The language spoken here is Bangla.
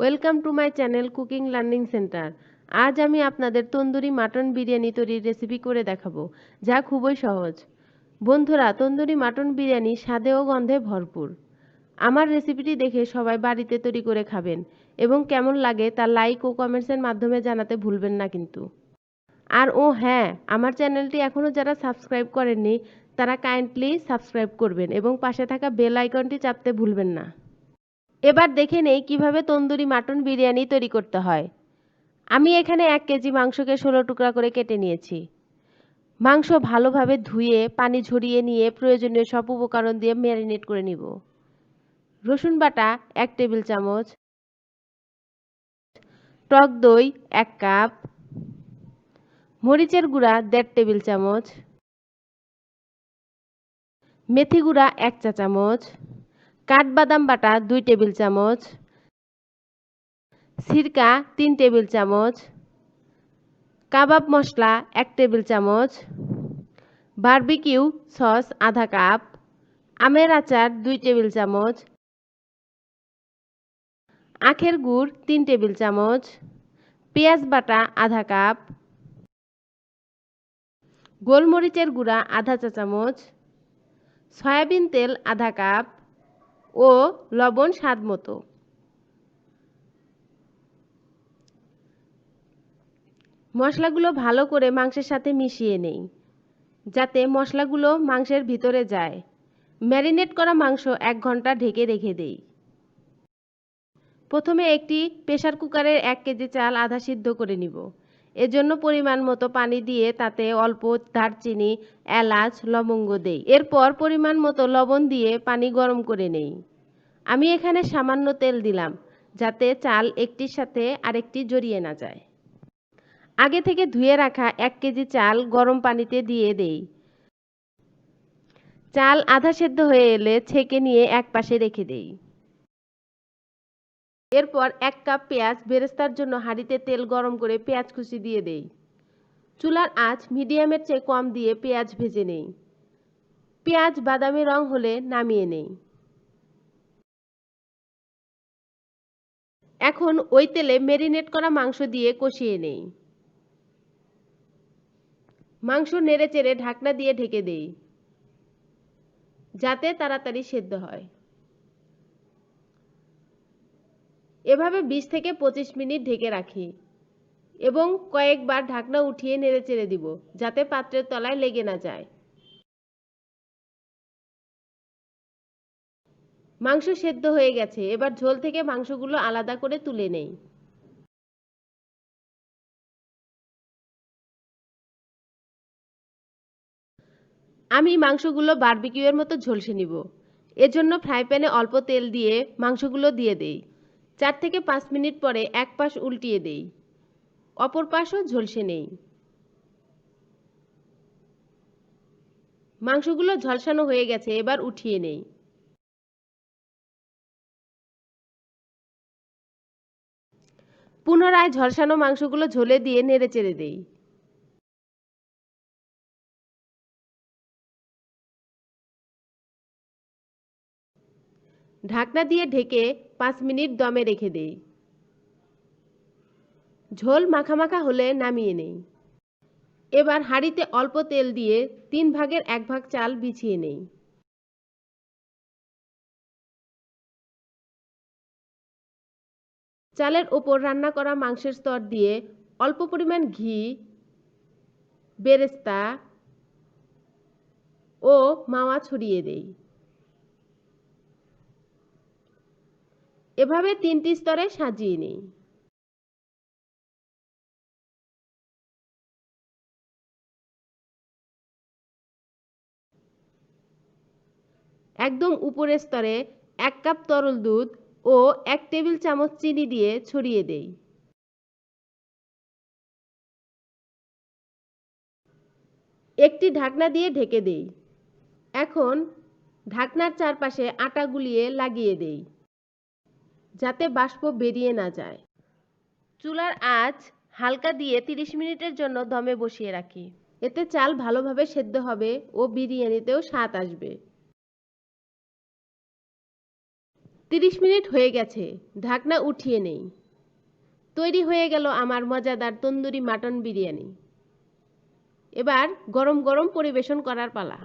Welcome to my channel cooking learning centre. আজ আমি আপনাদের তন্দুরি মাটন বিরিয়ানি তৈরির রেসিপি করে দেখাবো, যা খুবই সহজ। বন্ধুরা, তন্দুরি মাটন বিরিয়ানি স্বাদে ও গন্ধে ভরপুর। আমার রেসিপিটি দেখে সবাই বাড়িতে তৈরি করে খাবেন এবং কেমন লাগে তা লাইক ও কমেন্টসের মাধ্যমে জানাতে ভুলবেন না কিন্তু। আর হ্যাঁ, আমার চ্যানেলটি এখনও যারা সাবস্ক্রাইব করেননি তারা কাইন্ডলি সাবস্ক্রাইব করবেন এবং পাশে থাকা বেল আইকনটি চাপতে ভুলবেন না। এবার দেখে নেই কিভাবে তন্দুরি মাটন বিরিয়ানি তৈরি করতে হয়। আমি এখানে 1 কেজি মাংসকে 16 টুকরা করে কেটে নিয়েছি। মাংস ভালোভাবে ধুয়ে পানি ঝরিয়ে নিয়ে প্রয়োজনীয় সব উপকরণ দিয়ে ম্যারিনেট করে নিব। রসুন বাটা 1 টেবিল চামচ, টক দই 1 কাপ, মরিচের গুঁড়া 1.5 টেবিল চামচ, মেথি গুঁড়া 1 চা চামচ, কাঠবাদাম বাটা 2 টেবিল চামচ, সিরকা 3 টেবিল চামচ, কাবাব মশলা 1 টেবিল চামচ, বারবিকিউ সস আধা কাপ, আমের আচার 2 টেবিল চামচ, আখের গুড় 3 টেবিল চামচ, পেঁয়াজ বাটা আধা কাপ, গোলমরিচের গুঁড়া আধা চা চামচ, সয়াবিন তেল আধা কাপ ও লবণ স্বাদ মতো। মশলাগুলো ভালো করে মাংসের সাথে মিশিয়ে নেই, যাতে মশলাগুলো মাংসের ভিতরে যায়। ম্যারিনেট করা মাংস 1 ঘন্টা ঢেকে রেখে দেই। প্রথমে একটি প্রেসার কুকারে 1 কেজি চাল আধা সিদ্ধ করে নিব। এজন্য পরিমাণ মতো পানি দিয়ে তাতে অল্প দারচিনি, এলাচ, লবঙ্গ দেই। এরপর পরিমাণ মতো লবণ দিয়ে পানি গরম করে নেই। আমি এখানে সামান্য তেল দিলাম, যাতে চাল একটির সাথে আরেকটি জড়িয়ে না যায়। আগে থেকে ধুয়ে রাখা 1 কেজি চাল গরম পানিতে দিয়ে দেই। চাল আধা সেদ্ধ হয়ে এলে ছেঁকে নিয়ে এক পাশে রেখে দেই। এরপর 1 কাপ পেঁয়াজ বেরেস্তার জন্য হাঁড়িতে তেল গরম করে পেঁয়াজ কুচি দিয়ে দেই। চুলার আঁচ মিডিয়ামের চেয়ে কম দিয়ে পেঁয়াজ ভেজে নেই। পেঁয়াজ বাদামি রং হলে নামিয়ে নেই। এখন ওই তেলে ম্যারিনেট করা মাংস দিয়ে কষিয়ে নেই। মাংস নেড়েচেড়ে ঢাকনা দিয়ে ঢেকে দেই, যাতে তাড়াতাড়ি সেদ্ধ হয়। এভাবে 20 থেকে 25 মিনিট ঢেকে রাখি এবং কয়েকবার ঢাকনা উঠিয়ে নেড়েচেড়ে দিব, যাতে পাত্রের তলায় লেগে না যায়। মাংস সেদ্ধ হয়ে গেছে, এবার ঝোল থেকে মাংসগুলো আলাদা করে তুলে নেই। আমি মাংসগুলো বারবিকিউয়ের মতো ঝলসে নিব। এজন্য ফ্রাই প্যানে অল্প তেল দিয়ে মাংসগুলো দিয়ে দেই। 4 থেকে 5 মিনিট পরে এক পাশ উল্টিয়ে দেই, অপর পাশও ঝলসে নেই। মাংসগুলো ঝলসানো হয়ে গেছে, এবার উঠিয়ে নেই। পুনরায় ঝলসানো মাংসগুলো ঝোলে দিয়ে নেড়েচেড়ে দেই। ঢাকনা দিয়ে ঢেকে 5 মিনিট দমে রেখে দেই। ঝোল মাখামাখা হলে নামিয়ে নেই। এবার হাঁড়িতে অল্প তেল দিয়ে 3 ভাগের 1 ভাগ চাল বিছিয়ে নেই। চালের ওপর রান্না করা মাংসের স্তর দিয়ে অল্প পরিমাণ ঘি, বেরেস্তা ও মাওয়া ছড়িয়ে দেই। এভাবে 3টি স্তরে সাজিয়ে নেই। একদম উপরের স্তরে 1 কাপ তরল দুধ ও 1 টেবিল চামচ চিনি দিয়ে ছড়িয়ে দেই। একটি ঢাকনা দিয়ে ঢেকে দেই। এখন ঢাকনার চারপাশে আটা গুলিয়ে লাগিয়ে দেই, যাতে বাষ্প বেরিয়ে না যায়। চুলার আঁচ হালকা দিয়ে 30 মিনিটের জন্য দমে বসিয়ে রাখি। এতে চাল ভালোভাবে সেদ্ধ হবে ও বিরিয়ানিতেও স্বাদ আসবে। 30 মিনিট হয়ে গেছে, ঢাকনা উঠিয়ে নেই। তৈরি হয়ে গেল আমার মজাদার তন্দুরি মাটন বিরিয়ানি। এবার গরম গরম পরিবেশন করার পালা।